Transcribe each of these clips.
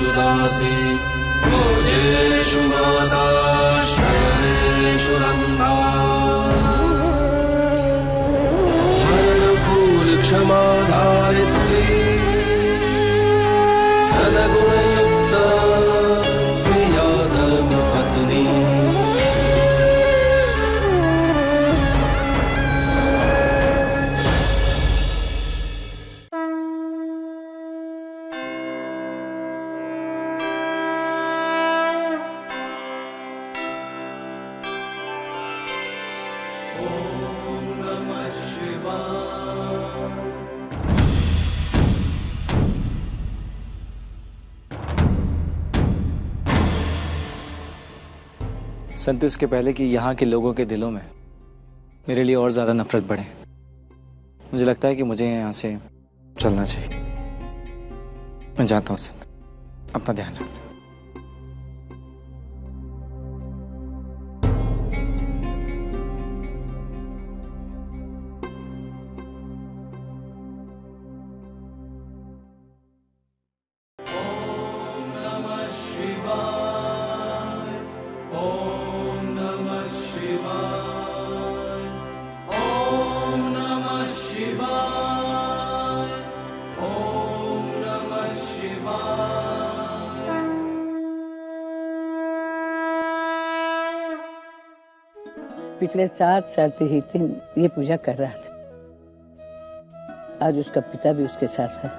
सर्वेषु दासी भोजेषु माता शयनेषु रम्भा हरणकूल क्षमा धारित्री सद्गुणयुक्ता प्रिया धर्मपत्नी संतु इसके पहले कि यहाँ के लोगों के दिलों में मेरे लिए और ज़्यादा नफरत बढ़े, मुझे लगता है कि मुझे यहाँ से चलना चाहिए। मैं जाता हूँ संतु, अपना ध्यान रखना। पिछले 7 साल से हितिन ये पूजा कर रहा था। आज उसका पिता भी उसके साथ है।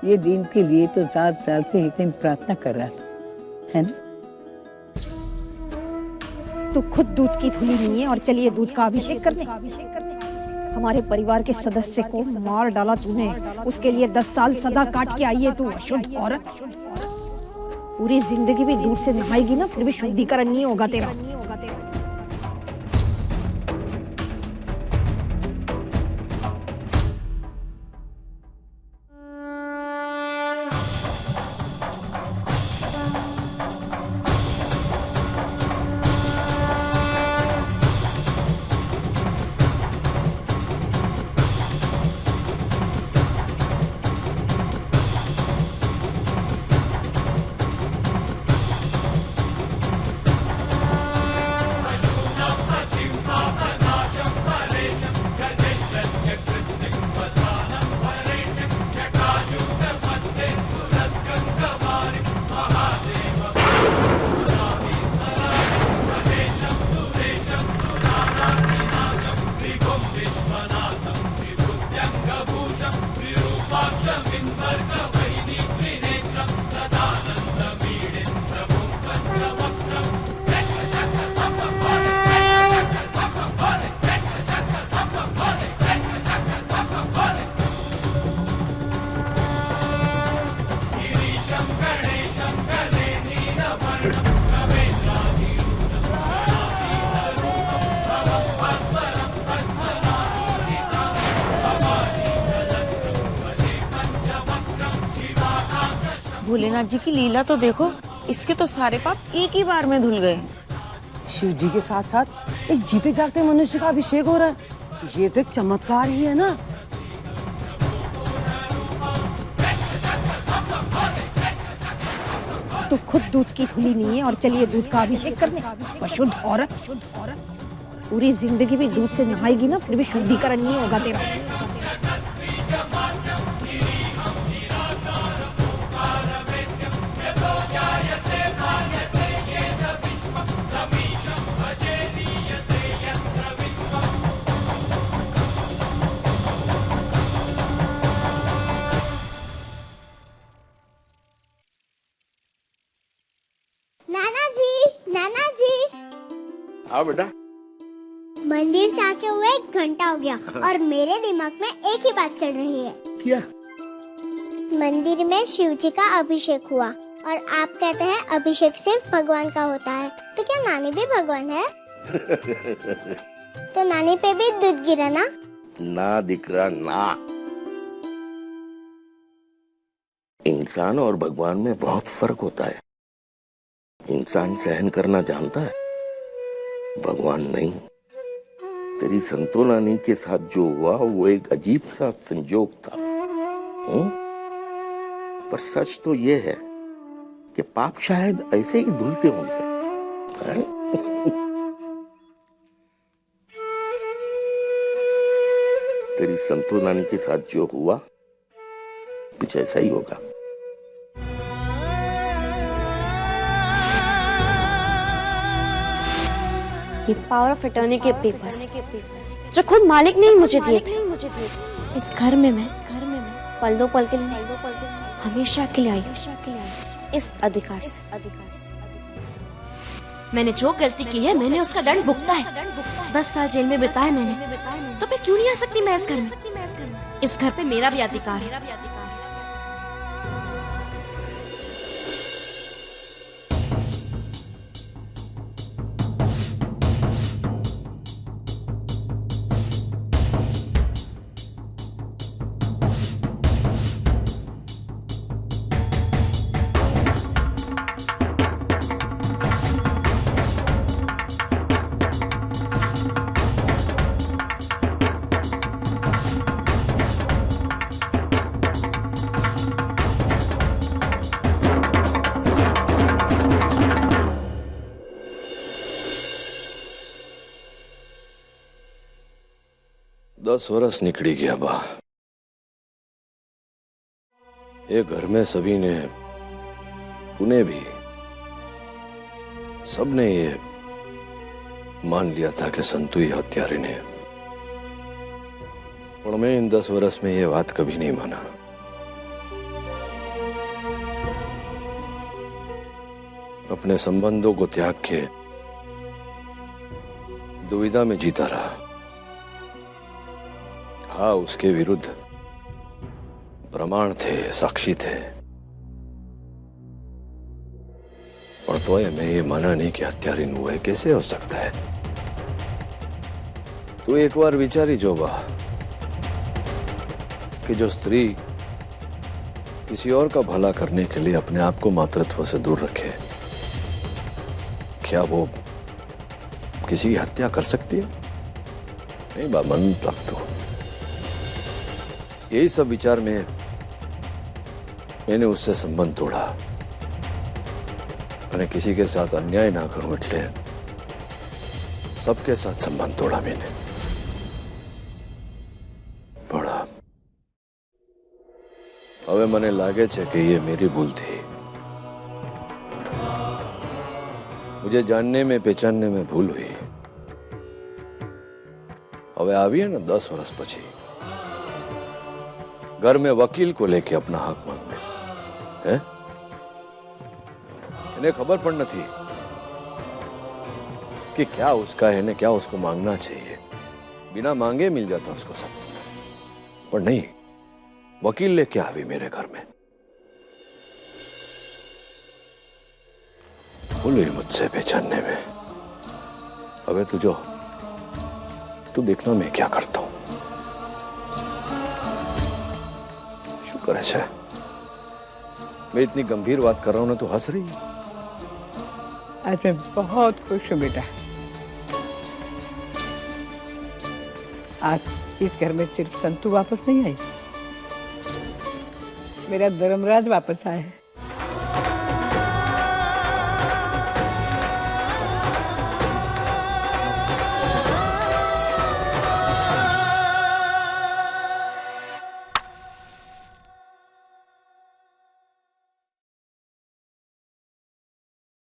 ये दिन के लिए तो 7 साल से हितिन प्रार्थना कर रहा था, है ना? तू खुद दूध की धुली नहीं है और चलिए दूध का अभिषेक करने। हमारे परिवार के सदस्य को मार डाला तूने, उसके लिए 10 साल सजा काट के आई है तू, अशुद्ध औरत। पूरी जिंदगी भी दूध से नहाएगी ना, फिर भी शुद्धिकरण नहीं होगा तेरा। भोलेनाथ जी की लीला तो देखो, इसके तो सारे पाप एक ही बार में धुल गए। शिव जी के साथ साथ एक जीते जागते मनुष्य का अभिषेक हो रहा है, ये तो एक चमत्कार ही है ना। तू खुद दूध की धुली नहीं है और चलिए दूध का अभिषेक करने, अशुद्ध औरत। पूरी जिंदगी भी दूध से नहाएगी ना, फिर भी शुद्धिकरण नहीं होगा तेरा। नाना जी। आओ बेटा। मंदिर से आके हुए 1 घंटा हो गया और मेरे दिमाग में एक ही बात चल रही है। क्या? मंदिर में शिव जी का अभिषेक हुआ और आप कहते हैं अभिषेक सिर्फ भगवान का होता है, तो क्या नानी भी भगवान है? तो नानी पे भी दूध गिरा ना? ना दिख रहा ना। इंसान और भगवान में बहुत फर्क होता है। इंसान सहन करना जानता है, भगवान नहीं। तेरी संतो नानी के साथ जो हुआ वो एक अजीब सा संजोग था। पर सच तो ये है कि पाप शायद ऐसे ही धुलते होंगे। तेरी संतू नानी के साथ जो हुआ कुछ ऐसा ही होगा। ये पावर ऑफ अटॉर्नी के पेपर्स जो खुद मालिक ने ही मुझे दिए थे। इस घर में मैं पल दो पल के लिए नहीं, हमेशा के लिए आई इस अधिकार से। मैंने जो गलती की है मैंने उसका दंड भुगता है। 10 साल जेल में बिताए मैंने, तो मैं क्यों नहीं आ सकती मैं इस घर में? इस घर पे मेरा भी अधिकार है। 10 वर्ष निकली गया बा। ये घर में सभी ने, तूने भी, सबने ये मान लिया था कि संतु ही हत्यारे ने। और मैं इन 10 वर्ष में ये बात कभी नहीं माना। अपने संबंधों को त्याग के दुविधा में जीता रहा। हाँ, उसके विरुद्ध प्रमाण थे, साक्षी थे, पर तो मैं ये माना नहीं कि हत्यारिन हुआ है। कैसे हो सकता है? तू एक बार विचारी जो बा कि जो स्त्री किसी और का भला करने के लिए अपने आप को मातृत्व से दूर रखे, क्या वो किसी की हत्या कर सकती है? नहीं बा, मन तक तो यही सब विचार में मैंने उससे संबंध तोड़ा। मैंने किसी के साथ अन्याय ना करूं इसलिए सबके साथ संबंध तोड़ा मैंने। बड़ा હવે મને લાગે છે कि ये मेरी भूल थी। मुझे जानने में पहचानने में भूल हुई। હવે આવી है ना 10 वर्ष પછી घर में वकील को लेके अपना हक मांगने है। इन्हें खबर पण नहीं कि क्या उसका है ने क्या उसको मांगना चाहिए। बिना मांगे मिल जाता उसको सब, पर नहीं, वकील लेके आवी मेरे घर में। भूल हुई मुझसे पहचानने में। अबे तू देखना मैं क्या करता हूं। शुक्र है मैं इतनी गंभीर बात कर रहा हूं ना, तो हंस रही है। आज मैं बहुत खुश हूँ बेटा। आज इस घर में सिर्फ संतु वापस नहीं आई, मेरा धर्मराज वापस आया है।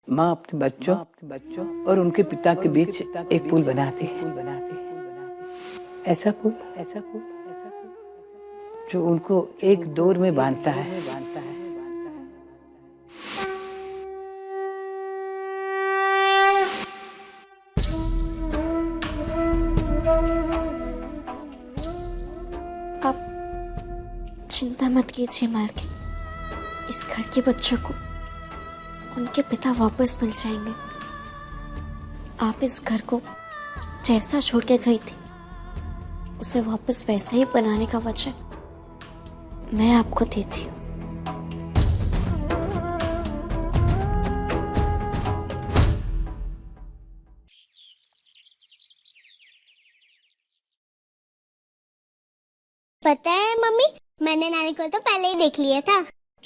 माँ अपने बच्चों और उनके पिता के बीच एक पुल बनाती है। ऐसा पुल जो उनको एक डोर में बांधता है। आप चिंता मत कीजिए मालकिन, इस घर के बच्चों को उनके पिता वापस मिल जाएंगे। आप इस घर को जैसा छोड़ के गई थी उसे वापस वैसा ही बनाने का वचन मैं आपको देती हूँ। पता है मम्मी, मैंने नानी को तो पहले ही देख लिया था।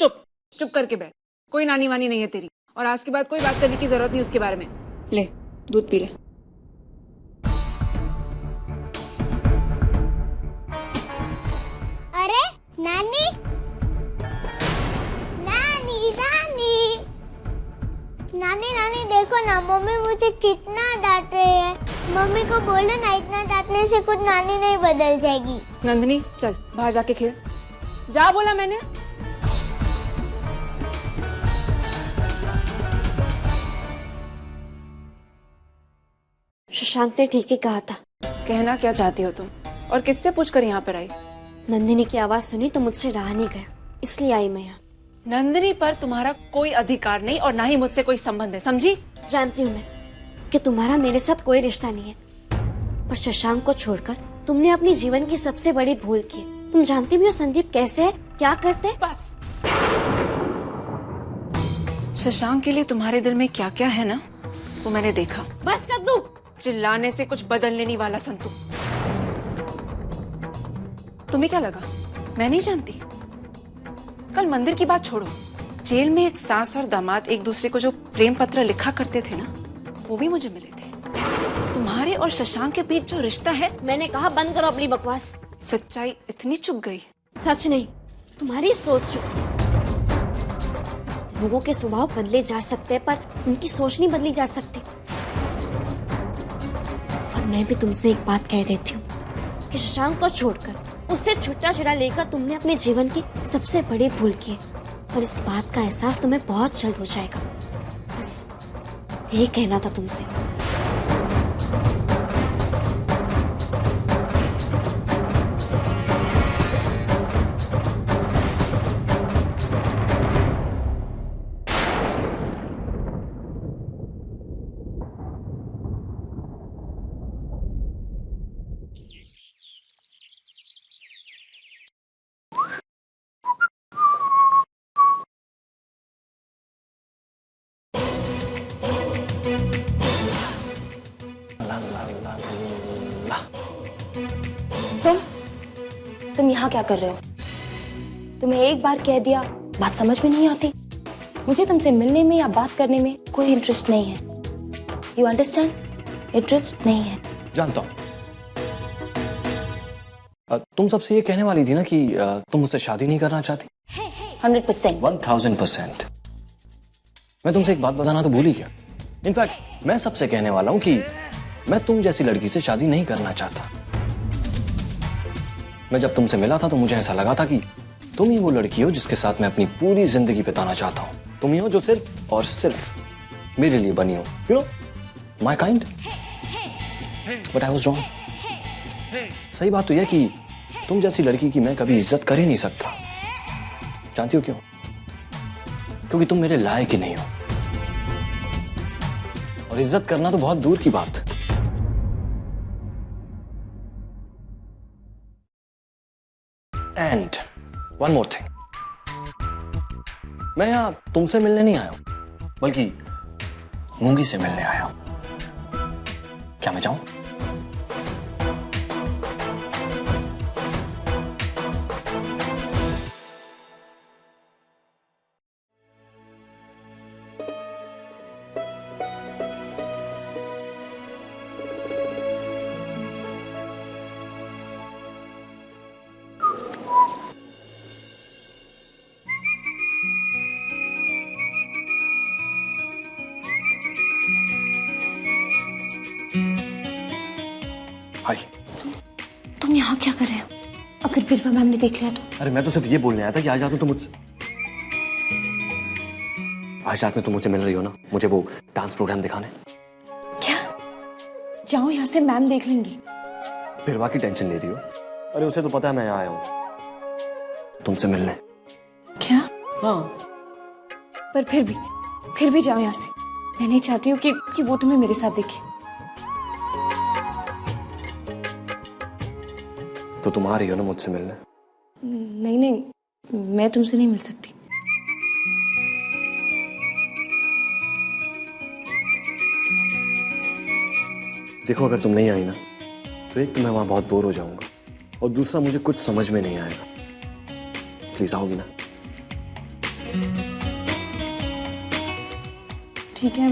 चुप चुप करके बैठ। कोई नानी वानी नहीं है तेरी, और आज के बाद कोई बात करने की जरूरत नहीं उसके बारे में। ले दूध पी ले। अरे नानी नानी नानी नानी नानी देखो ना, मम्मी मुझे कितना डांट रही है। मम्मी को बोलो ना, इतना डांटने से कुछ नानी नहीं बदल जाएगी। नंदिनी चल बाहर जाके खेल, जा बोला मैंने। शशांक ने ठीक ही कहा था। कहना क्या चाहती हो तुम, और किससे पूछकर यहाँ पर आई? नंदिनी की आवाज सुनी तो मुझसे रहा नहीं गया, इसलिए आई मैं यहाँ। नंदिनी पर तुम्हारा कोई अधिकार नहीं और ना ही मुझसे कोई संबंध है, समझी? जानती हूँ मैं कि तुम्हारा मेरे साथ कोई रिश्ता नहीं है, पर शशांक को छोड़कर तुमने अपनी जीवन की सबसे बड़ी भूल की। तुम जानती भी हो संदीप कैसे है, क्या करते हैं। बस शशांक के लिए तुम्हारे दिल में क्या क्या है ना, वो मैंने देखा। बस कर दो, चिल्लाने से कुछ बदलने नहीं वाला संतू। तुम्हें क्या लगा मैं नहीं जानती? कल मंदिर की बात छोड़ो, जेल में एक सास और दामाद एक दूसरे को जो प्रेम पत्र लिखा करते थे ना, वो भी मुझे मिले थे। तुम्हारे और शशांक के बीच जो रिश्ता है। मैंने कहा बंद करो अपनी बकवास। सच्चाई इतनी चुप गई। सच नहीं, तुम्हारी सोच। लोगों के स्वभाव बदले जा सकते हैं, पर उनकी सोच नहीं बदली जा सकती। और मैं भी तुमसे एक बात कह देती हूँ कि शशांक को छोड़कर उससे छुट्टा छुड़ा लेकर तुमने अपने जीवन की सबसे बड़ी भूल की है, और इस बात का एहसास तुम्हें बहुत जल्द हो जाएगा। बस यही कहना था तुमसे। तुम यहाँ क्या कर रहे हो? तुम्हें एक बार कह दिया, बात समझ में नहीं आती? मुझे तुमसे मिलने में या बात करने में कोई इंटरेस्ट नहीं है। You understand? इंटरेस्ट नहीं है। जानता हूँ। तुम सबसे ये कहने वाली थी ना कि तुम मुझसे शादी नहीं करना चाहती। 100%। 1000%। मैं तुमसे एक बात बताना तो भूल ही गया। इनफैक्ट मैं सबसे कहने वाला हूँ कि मैं तुम जैसी लड़की से शादी नहीं करना चाहता। मैं जब तुमसे मिला था तो मुझे ऐसा लगा था कि तुम ही वो लड़की हो जिसके साथ मैं अपनी पूरी जिंदगी बिताना चाहता हूँ। तुम ही हो जो सिर्फ और सिर्फ मेरे लिए बनी हो। You know, my kind. But I was wrong. सही बात तो यह कि तुम जैसी लड़की की मैं कभी इज्जत कर ही नहीं सकता। जानती हो क्यों? क्योंकि तुम मेरे लायक ही नहीं हो। और इज्जत करना तो बहुत दूर की बात। एंड वन मोर थिंग, मैं यहां तुमसे मिलने नहीं आया हूं, बल्कि मूंगी से मिलने आया हूं। क्या मैं जाऊं? हाय। तुम यहाँ क्या कर रहे हो? अगर बिरवा मैम ने देख लिया तो? अरे मैं तो सिर्फ ये बोलने आया था कि आज रात में तुम मुझसे मिल रही हो ना, मुझे वो डांस प्रोग्राम दिखाने। क्या? जाओ यहाँ से, मैम देख लेंगी। बिरवा की टेंशन ले रही हो? अरे उसे तो पता है मैं यहाँ आया हूँ तुमसे मिलने। क्या? हाँ। पर फिर भी जाओ यहाँ से। मैं नहीं चाहती हूँ कि वो तुम्हें मेरे साथ दिखे। तो तुम आ रही हो ना मुझसे मिलने? नहीं, मैं तुमसे नहीं मिल सकती। देखो, अगर तुम नहीं आई ना तो एक तो मैं वहां बहुत बोर हो जाऊंगा, और दूसरा मुझे कुछ समझ में नहीं आएगा। प्लीज आओगी ना? ठीक है,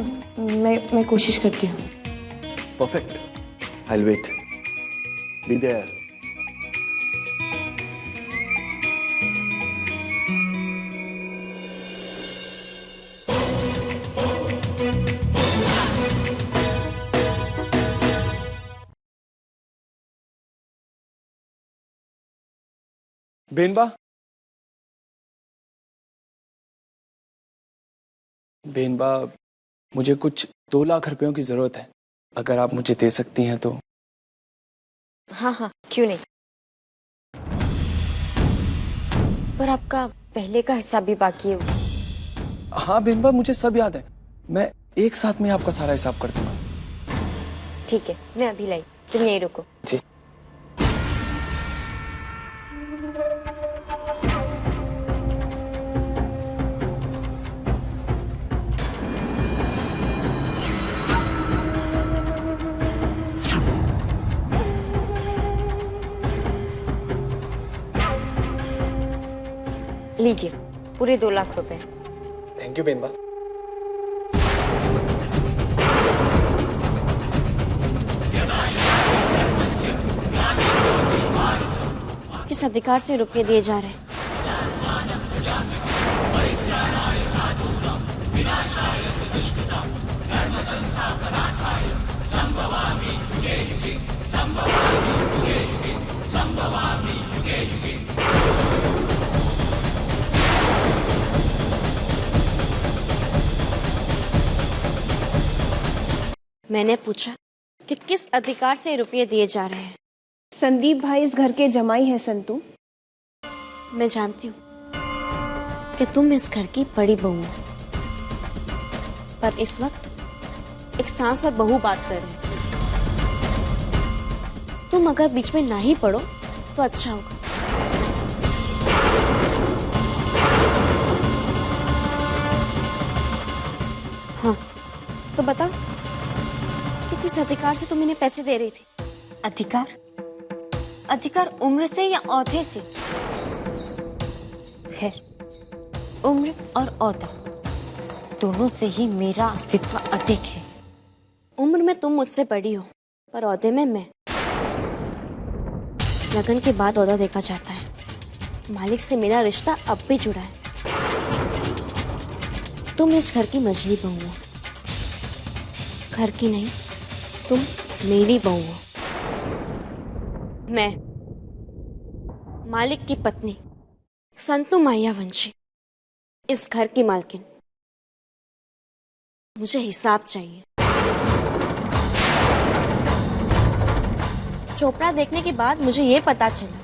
मैं कोशिश करती हूँ। Perfect, I will wait, be there. बेनबा, मुझे कुछ 2 लाख रुपयों की जरूरत है, अगर आप मुझे दे सकती हैं तो। हाँ हाँ, क्यों नहीं। पर आपका पहले का हिसाब भी बाकी है। हाँ बेनबा, मुझे सब याद है, मैं एक साथ में आपका सारा हिसाब कर दूंगा। ठीक है, मैं अभी लाई, तुम यहीं रुको। जी। लीजिए, पूरे 2 लाख रुपए। थैंक यू बेनबा। किस अधिकार से रुपये दिए जा रहे हैं? मैंने पूछा कि किस अधिकार से रुपये दिए जा रहे हैं। संदीप भाई इस घर के जमाई है संतू। मैं जानती हूँ कि तुम इस घर की बड़ी बहू हो, पर इस वक्त एक सास और बहू बात कर रहे हैं। तुम अगर बीच में ना ही पड़ो तो अच्छा होगा। हाँ, तो बता, कि किस अधिकार से तुम इन्हें पैसे दे रही थी? अधिकार? अधिकार उम्र से या औहदे से? है, उम्र और औहदा दोनों से ही मेरा अस्तित्व अधिक है। उम्र में तुम मुझसे बड़ी हो, पर औहदे में मैं। लगन के बाद औहदा देखा जाता है। मालिक से मेरा रिश्ता अब भी जुड़ा है। तुम इस घर की मझली बहू हो, घर की नहीं, तुम मेरी बहू हो। मैं मालिक की पत्नी संतू मायावंशी, इस घर की मालकिन। मुझे हिसाब चाहिए। चोपड़ा देखने के बाद मुझे ये पता चला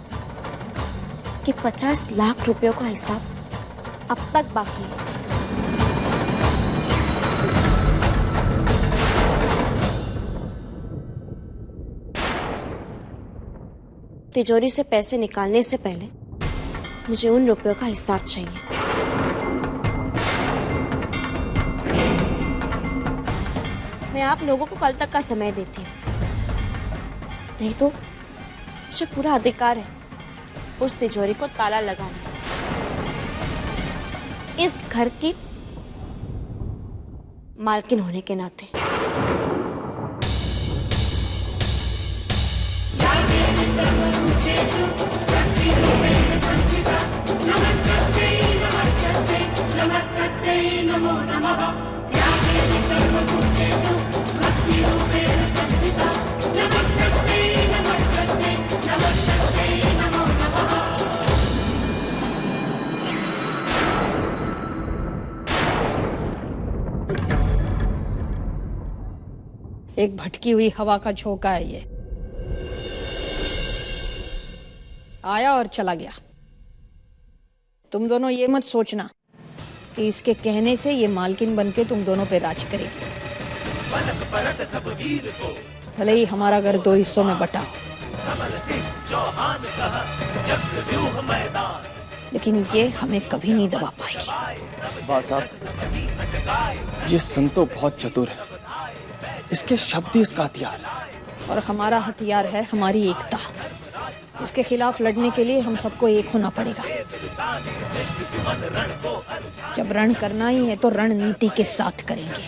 कि 50 लाख रुपयों का हिसाब अब तक बाकी है। तिजोरी से पैसे निकालने से पहले मुझे उन रुपयों का हिसाब चाहिए। मैं आप लोगों को कल तक का समय देती हूँ, नहीं तो मुझे पूरा अधिकार है उस तिजोरी को ताला लगाने। इस घर की मालकिन होने के नाते। एक भटकी हुई हवा का झोंका है ये, आया और चला गया। तुम दोनों ये मत सोचना कि इसके कहने से ये मालकिन बनके तुम दोनों पे राज करेगी। भले ही हमारा घर 2 हिस्सों में बटा हो, लेकिन ये हमें कभी नहीं दबा पाएगी। वाह साहब, ये संतो बहुत चतुर है, इसके शब्द ही इसका हथियार है। और हमारा हथियार है हमारी एकता। उसके खिलाफ लड़ने के लिए हम सबको एक होना पड़ेगा। जब रण करना ही है तो रणनीति के साथ करेंगे।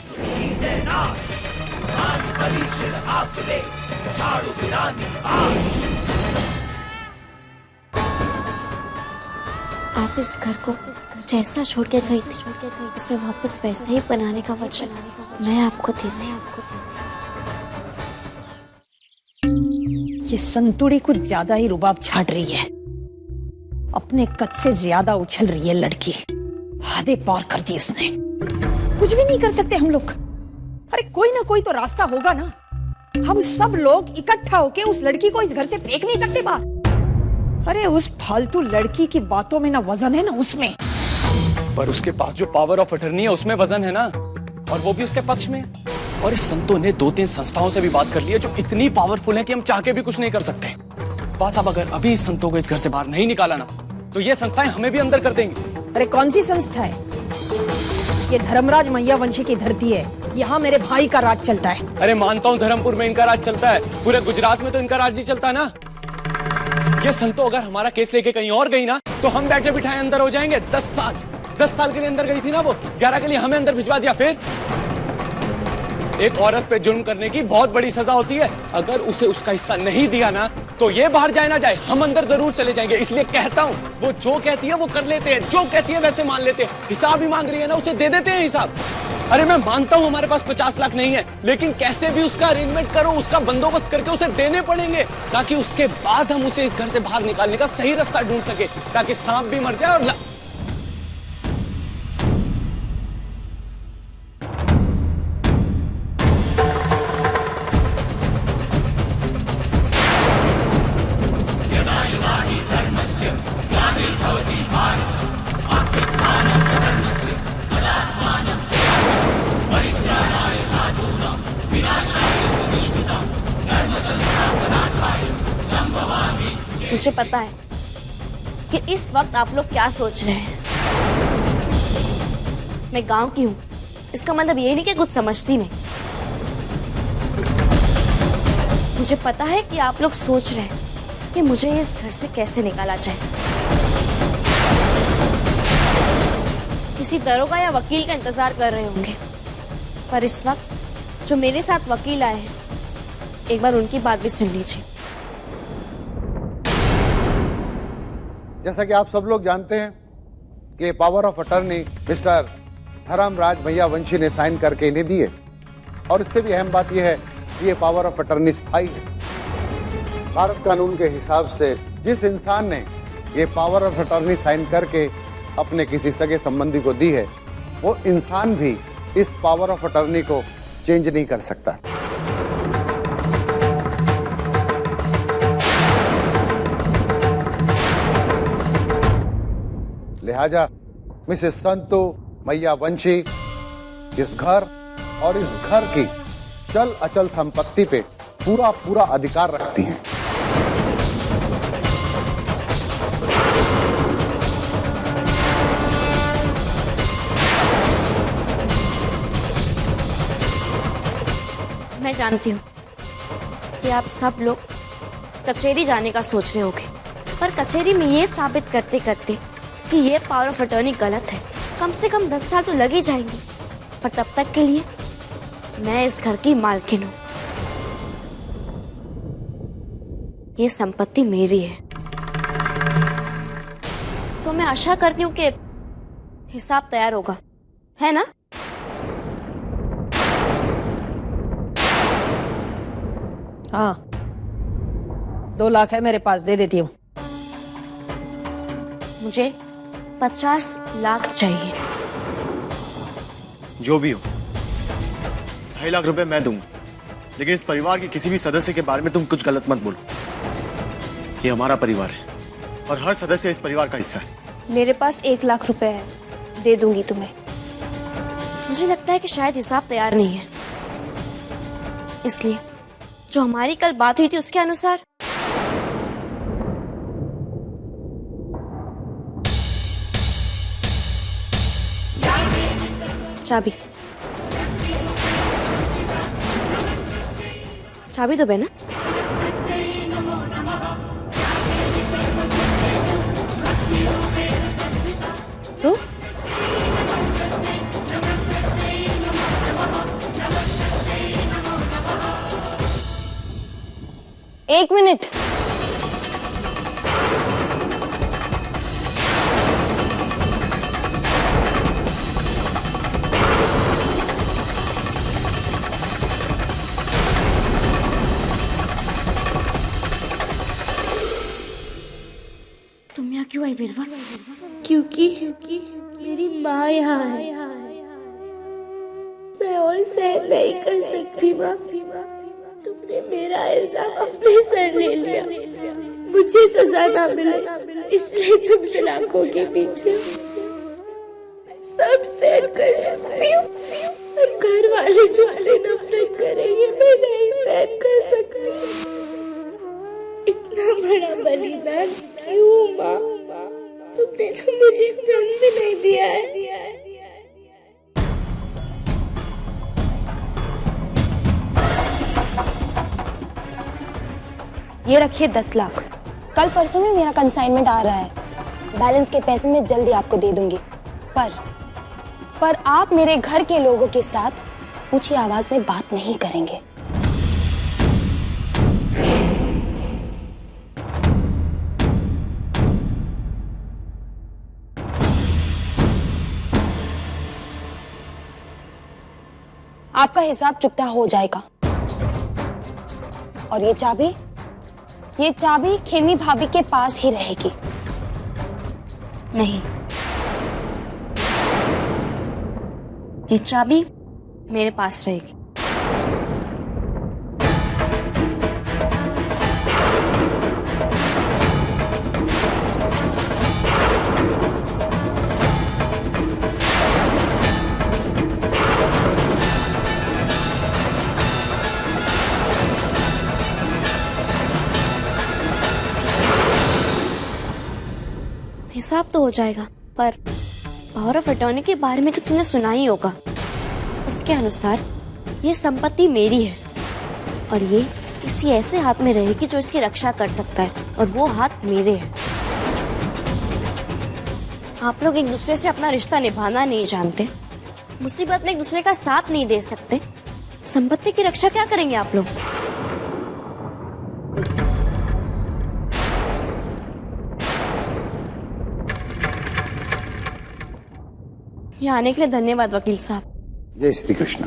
आप इस घर को जैसा छोड़ के गई थी उसे वापस वैसा ही बनाने का वचन मैं आपको देती हूँ। ये संतुड़ी कुछ ज्यादा ही रुबाब छाट रही है। अपने कद से ज्यादा उछल रही है लड़की। हदें पार कर दी उसने। कुछ भी नहीं कर सकते हम लोग। अरे कोई ना कोई तो रास्ता होगा ना। हम सब लोग इकट्ठा होके उस लड़की को इस घर से फेंक नहीं सकते बाहर। अरे उस फालतू लड़की की बातों में ना वजन है ना उसमें। पर उसके पास जो पावर ऑफ अटर्नी है उसमें वजन है ना, और वो भी उसके पक्ष में। और इस संतों ने 2-3 संस्थाओं से भी बात कर ली है जो इतनी पावरफुल है कि हम चाह के भी कुछ नहीं कर सकते। बस अब अगर अभी इस संतों को इस घर से बाहर नहीं निकाला ना तो ये संस्थाएं हमें भी अंदर कर देंगी। अरे कौन सी संस्था है? ये धर्मराज मैया वंशी की धरती है। यहाँ मेरे भाई का राज चलता है। अरे मानता हूँ धर्मपुर में इनका राज चलता है, पूरे गुजरात में तो इनका राज नहीं चलता ना। ये संतो अगर हमारा केस लेके कहीं और गई ना तो हम बैठे बिठाए अंदर हो जाएंगे। 10 साल के लिए अंदर गई थी ना वो, 11 के लिए हमें अंदर भिजवा दिया। फिर एक औरत पे जुर्म करने की बहुत बड़ी सजा होती है। अगर उसे उसका हिस्सा नहीं दिया ना तो ये बाहर जाए ना जाए हम अंदर जरूर चले जाएंगे। इसलिए कहता हूँ वो जो कहती है वो कर लेते हैं, जो कहती है वैसे मान लेते हैं। हिसाब ही मांग रही है ना, उसे दे देते हैं हिसाब। अरे मैं मानता हूँ हमारे पास 50 लाख नहीं है, लेकिन कैसे भी उसका अरेंजमेंट करो, उसका बंदोबस्त करके उसे देने पड़ेंगे ताकि उसके बाद हम उसे इस घर से बाहर निकालने का सही रास्ता ढूंढ सके, ताकि सांप भी मर जाए और मुझे पता है कि इस वक्त आप लोग क्या सोच रहे हैं। मैं गांव की हूं, इसका मतलब ये नहीं कि कुछ समझती नहीं। मुझे पता है कि आप लोग सोच रहे हैं कि मुझे इस घर से कैसे निकाला जाए। किसी दरोगा या वकील का इंतजार कर रहे होंगे, पर इस वक्त जो मेरे साथ वकील आए हैं, एक बार उनकी बात भी सुन लीजिए। जैसा कि आप सब लोग जानते हैं कि power of attorney mister Dharmraj Maiya Vanshi ने साइन करके इन्हें दी है, और इससे भी अहम बात यह है कि ये पावर ऑफ अटर्नी स्थायी है। भारत कानून के हिसाब से जिस इंसान ने ये पावर ऑफ अटर्नी साइन करके अपने किसी सगे संबंधी को दी है, वो इंसान भी इस पावर ऑफ अटर्नी को चेंज नहीं कर सकता। लिहाजा मिसेस संतो मैया वंशी इस घर और इस घर की चल अचल संपत्ति पे पूरा अधिकार रखती हैं। मैं जानती हूँ कि आप सब लोग कचहरी जाने का सोच रहे होंगे, पर कचहरी में ये साबित करते करते कि ये पावर ऑफ अटर्नी गलत है, कम से कम 10 साल तो लग ही जाएंगे। पर तब तक के लिए मैं इस घर की मालकिन हूँ, ये संपत्ति मेरी है। तो मैं आशा करती हूँ कि हिसाब तैयार होगा, है ना? हाँ, 2 लाख है मेरे पास, दे देती हूँ। मुझे 50 लाख चाहिए। जो भी हो, 2.5 लाख रुपए मैं दूंगा, लेकिन इस परिवार के किसी भी सदस्य के बारे में तुम कुछ गलत मत बोलो। ये हमारा परिवार है और हर सदस्य इस परिवार का हिस्सा है। मेरे पास 1 लाख रुपए है, दे दूंगी तुम्हें। मुझे लगता है कि शायद हिसाब तैयार नहीं है, इसलिए जो हमारी कल बात हुई थी उसके अनुसार चाबी चाबी दो बहना। 1 मिनट। तुम यहाँ क्यों आई वीरवा? क्योंकि मेरी माँ यहाँ है। मैं और सहन नहीं कर सकती माँ। तुमने मेरा इल्जाम अपने सर ले लिया। मुझे सजा ना मिले इसलिए तुम सलाखों के पीछे। मैं सब सहन कर सकती हूँ और घर वाले तुमसे नफरत करेंगे, मैं नहीं सहन कर सकती। इतना बड़ा बलिदान क्यों माँ? तुमने तो मुझे जन्म भी नहीं दिया है। ये रखिए 10 लाख। कल परसों में मेरा कंसाइनमेंट आ रहा है। बैलेंस के पैसे मैं जल्दी आपको दे दूंगी। पर आप मेरे घर के लोगों के साथ ऊंची आवाज में बात नहीं करेंगे। आपका हिसाब चुकता हो जाएगा। और ये चाबी खेनी भाभी के पास ही रहेगी। नहीं, ये चाबी मेरे पास रहेगी। हिसाब तो हो जाएगा, पर पावर ऑफ अटॉर्नी के बारे में तो तुमने सुना ही होगा। उसके अनुसार ये संपत्ति मेरी है और ये किसी ऐसे हाथ में रहेगी जो इसकी रक्षा कर सकता है, और वो हाथ मेरे है। आप लोग एक दूसरे से अपना रिश्ता निभाना नहीं जानते, मुसीबत में एक दूसरे का साथ नहीं दे सकते। संपत्ति की रक्षा क्या करेंगे आप लोग? यहाँ आने के लिए धन्यवाद वकील साहब। जय श्री कृष्ण।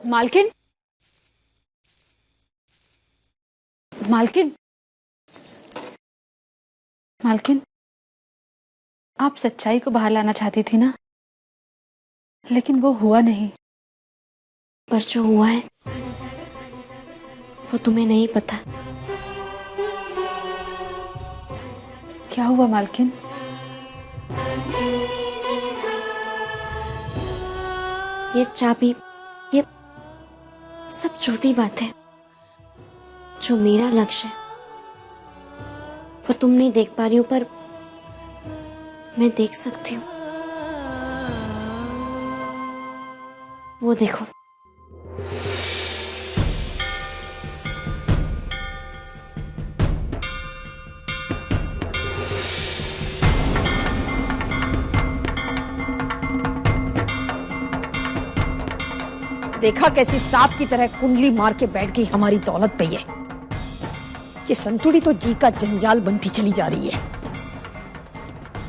मालकिन, मालकिन, मालकिन, आप सच्चाई को बाहर लाना चाहती थी ना, लेकिन वो हुआ नहीं। पर जो हुआ है वो तुम्हें नहीं पता। क्या हुआ मालकिन? ये चाबी, ये सब छोटी बात है। जो मेरा लक्ष्य है वो तुम नहीं देख पा रही हो, पर मैं देख सकती हूँ। वो देखो, देखा कैसी सांप की तरह कुंडली मार के बैठ गई हमारी दौलत पे। ये संतुड़ी तो जी का जंजाल बनती चली जा रही है।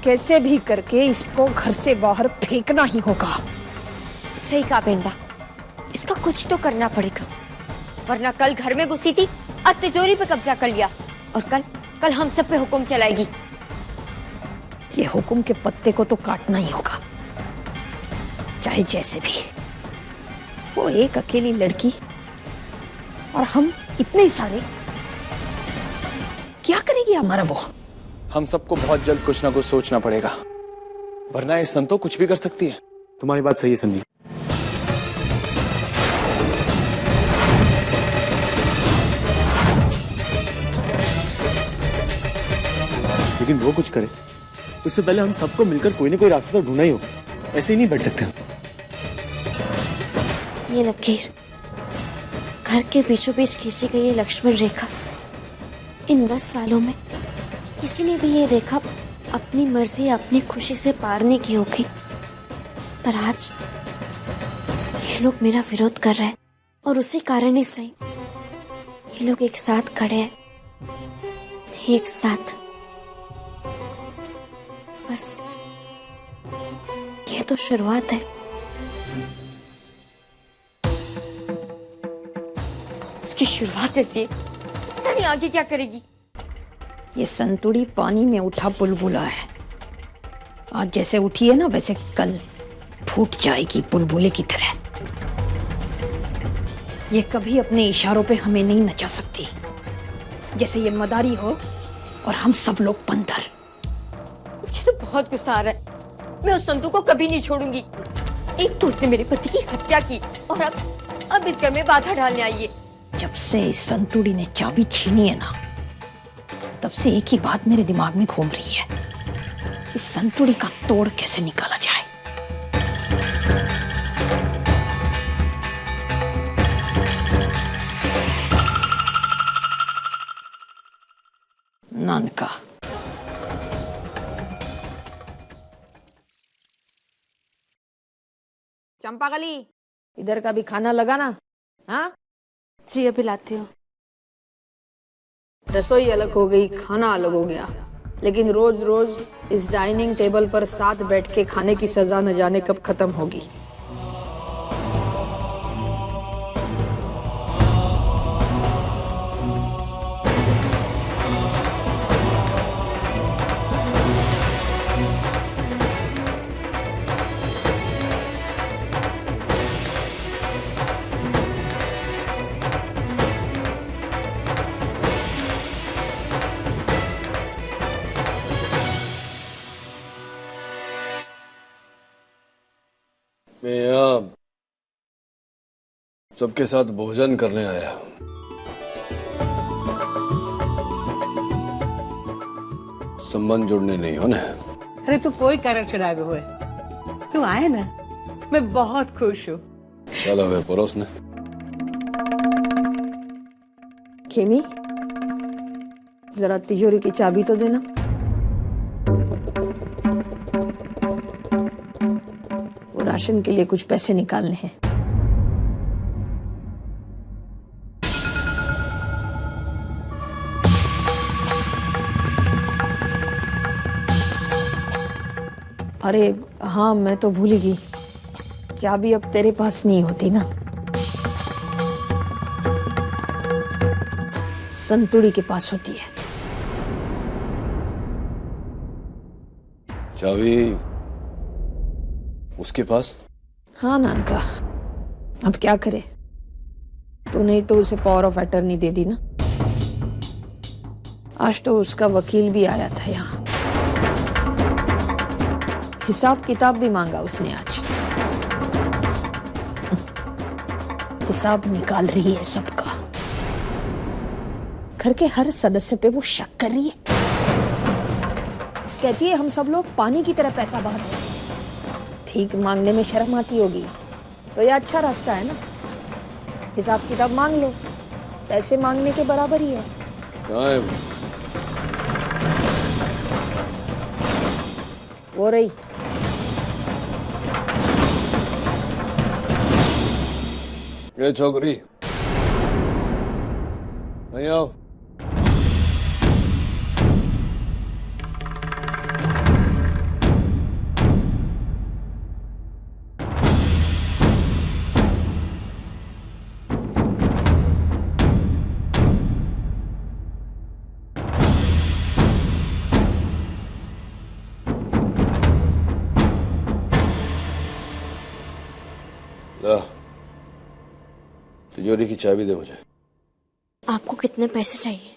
कैसे भी करके इसको घर से बाहर फेंकना ही होगा। सही कहा बेनबा, इसका कुछ तो करना पड़ेगा, वरना कल घर में घुसी थी, आज तिजोरी पे कब्जा कर लिया, और कल हम सब पे हुक्म चलाएगी। ये हुक्म के पत्ते को तो काटना ही होगा, चाहे जैसे भी। वो एक अकेली लड़की और हम इतने सारे, क्या करेगी हमारा वो? हम सबको बहुत जल्द कुछ ना कुछ सोचना पड़ेगा, वरना ये संतो कुछ भी कर सकती है। तुम्हारी बात सही है संदीप। लेकिन वो कुछ करे उससे पहले हम सबको मिलकर कोई ना कोई रास्ता तो ढूंढना ही होगा। ऐसे ही नहीं बैठ सकते हम। ये लकीर, घर के बीचों बीच खींची गई ये लक्ष्मण रेखा, इन 10 सालों में किसी ने भी ये रेखा अपनी मर्जी अपनी खुशी से पार नहीं की होगी, पर आज ये लोग मेरा विरोध कर रहे हैं और उसी कारण ही सही ये लोग एक साथ खड़े हैं, एक साथ। बस ये तो शुरुआत है। उसकी शुरुआत ऐसी है, पता नहीं आगे क्या करेगी। ये संतुड़ी पानी में उठा बुलबुला है। आज जैसे उठी है ना, वैसे कल फूट जाएगी बुलबुले की तरह। ये कभी अपने इशारों पे हमें नहीं नचा सकती, जैसे ये मदारी हो और हम सब लोग बंदर। मुझे तो बहुत गुस्सा आ रहा है। मैं उस संतू को कभी नहीं छोड़ूंगी। एक तो उसने मेरे पति की हत्या की और अब इस घर में बाधा डालने आई है। जब से इस संतुड़ी ने चाबी छीनी है ना, तब से एक ही बात मेरे दिमाग में घूम रही है, इस संतुड़ी का तोड़ कैसे निकाला जाए। नानका, चंपाकली, इधर का भी खाना लगाना। हाँ जी अभी लाती हूँ। रसोई अलग हो गई, खाना अलग हो गया, लेकिन रोज रोज इस डाइनिंग टेबल पर साथ बैठ के खाने की सजा न जाने कब खत्म होगी। मैं यहाँ सबके साथ भोजन करने आया। संबंध जोड़ने नहीं हो ना। अरे तू कोई कारण चढ़ाए हुए, तू आए ना, मैं बहुत खुश हूँ। चलो वे परोस ने। खेमी, जरा तिजोरी की चाबी तो देना। वो राशन के लिए कुछ पैसे निकालने हैं। अरे हाँ, मैं तो भूल ही गई, चाबी अब तेरे पास नहीं होती ना, संतुड़ी के पास होती है। चाबी उसके पास? हाँ नानका, अब क्या करे, तूने तो उसे पावर ऑफ अटर्नी दे दी ना। आज तो उसका वकील भी आया था यहाँ, हिसाब किताब भी मांगा उसने आज। हिसाब निकाल रही है सबका, घर के हर सदस्य पे वो शक कर रही है, कहती है हम सब लोग पानी की तरह पैसा बहाते हैं। ठीक मांगने में शर्म आती होगी, तो ये अच्छा रास्ता है ना, हिसाब किताब मांग लो, पैसे मांगने के बराबर ही है। कहाँ है वो रही। ये छोकरी, नहीं आओ। ला, तिजोरी की चाबी दे मुझे। आपको कितने पैसे चाहिए?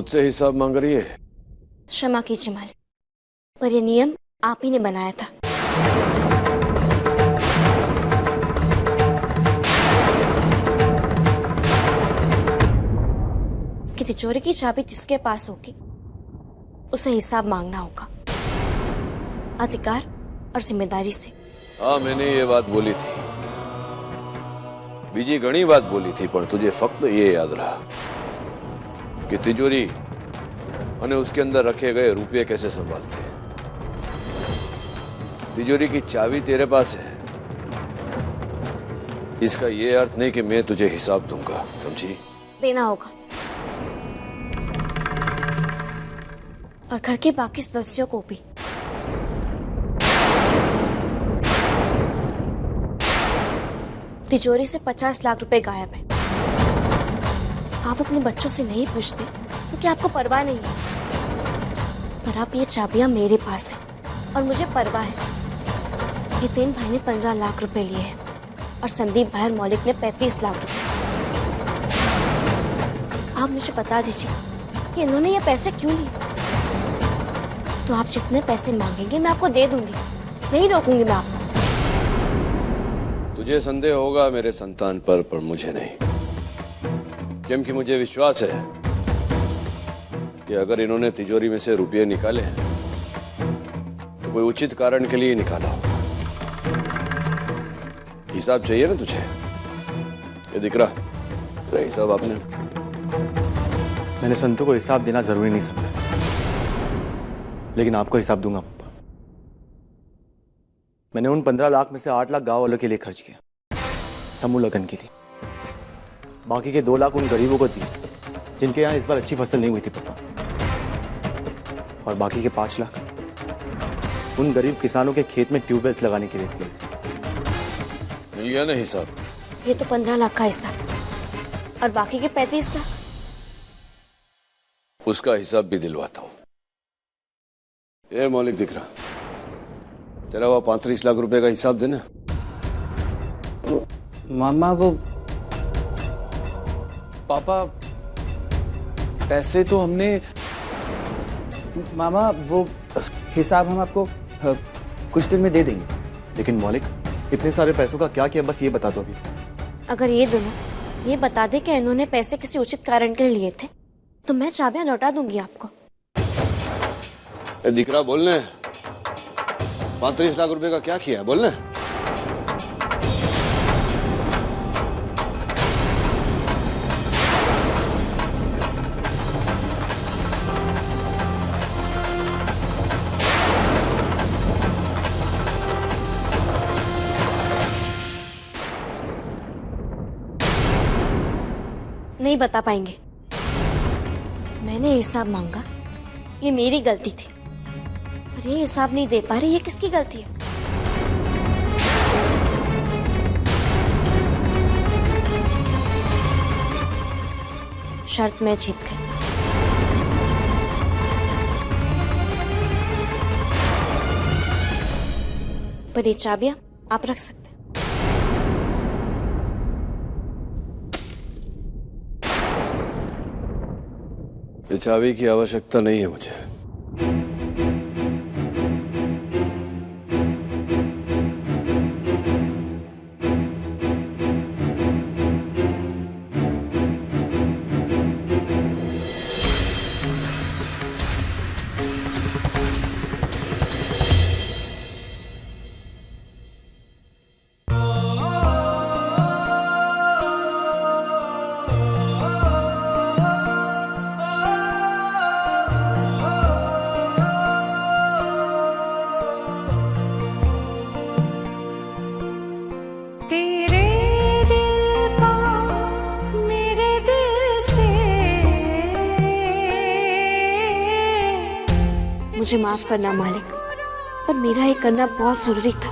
मुझसे हिसाब मांग रही है? क्षमा कीजिए मालिक, पर ये नियम आप ही ने बनाया था। कि तिजोरी की चाबी जिसके पास होगी उसे हिसाब मांगना होगा, अधिकार और जिम्मेदारी से। हाँ, मैंने ये बात बोली थी, बीजी घनी बात बोली थी, पर तुझे फक्त ये याद रहा कि तिजोरी और उसके अंदर रखे गए रुपये कैसे संभालते हैं। तिजोरी की चाबी तेरे पास है, इसका ये अर्थ नहीं कि मैं तुझे हिसाब दूंगा, समझी? देना होगा, और घर के बाकी सदस्यों को भी। तिजोरी से 50 लाख रुपए गायब है। आप अपने बच्चों से नहीं पूछते क्योंकि आपको परवाह नहीं है, पर अब ये चाबियां मेरे पास है और मुझे परवाह है। हितेन भाई ने 15 लाख रुपए लिए हैं और संदीप भाई और मौलिक ने 35 लाख रुपए। आप मुझे बता दीजिए कि इन्होंने ये पैसे क्यों लिए, तो आप जितने पैसे मांगेंगे मैं आपको दे दूंगी, नहीं रोकूंगी मैं आपको। तुझे संदेह होगा मेरे संतान पर मुझे नहीं, क्योंकि मुझे विश्वास है कि अगर इन्होंने तिजोरी में से रुपये निकाले हैं तो कोई उचित कारण के लिए निकाला होगा। हिसाब चाहिए ना तुझे? ये दिख रहा तेरा हिसाब आपने। मैंने संतों को हिसाब देना जरूरी नहीं समझा, लेकिन आपको हिसाब दूंगा पापा। मैंने उन 15 लाख में से 8 लाख गांव वालों के लिए खर्च किया, समूह लगन के लिए। बाकी के 2 लाख उन गरीबों को दिए जिनके यहाँ इस बार अच्छी फसल नहीं हुई थी पापा, और बाकी के 5 लाख उन गरीब किसानों के खेत में ट्यूबवेल्स लगाने के लिए दिए। मिल गया ना हिसाब? ये तो 15 लाख का हिसाब, और बाकी के 35 लाख उसका हिसाब भी दिलवाता हूं। ये मौलिक दिख रहा, तेरा वो 35 लाख रुपए का हिसाब देना। मामा वो पापा पैसे तो हमने, मामा वो हिसाब हम आपको कुछ दिन में दे देंगे। लेकिन मौलिक इतने सारे पैसों का क्या किया, बस ये बता दो अभी। अगर ये दोनों ये बता दे कि इन्होंने पैसे किसी उचित कारण के लिए लिए थे तो मैं चाबियां लौटा दूंगी आपको। दिख रहा, बोलने 35 लाख रुपए का क्या किया है, बोलने। नहीं बता पाएंगे। मैंने हिसाब मांगा, ये मेरी गलती थी, पर ये हिसाब नहीं दे पा रहे, ये किसकी गलती है? शर्त मैं जीत गई। पर ये चाबियां आप रख सकते हैं। ये चाबी की आवश्यकता नहीं है मुझे। मुझे माफ करना मालिक, पर मेरा ये करना बहुत जरूरी था।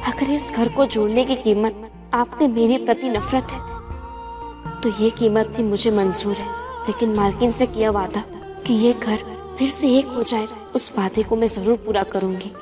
अगर इस घर को जोड़ने की कीमत आपने मेरे प्रति नफरत है तो ये कीमत भी मुझे मंजूर है, लेकिन मालकिन से किया वादा कि ये घर फिर से एक हो जाए, उस वादे को मैं जरूर पूरा करूंगी।